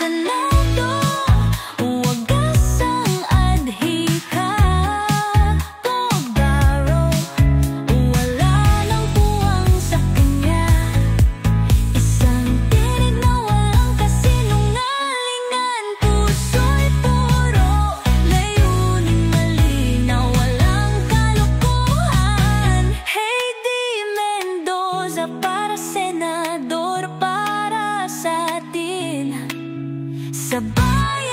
Senado, wagas ang adhika. Togdaro, wala nang puwang sa kanya. Isang tinig na walang kasinungalingan. Puso'y puro layuning malinaw, walang kalokohan. Heidi Mendoza para senador, para sa atin, sa bayan.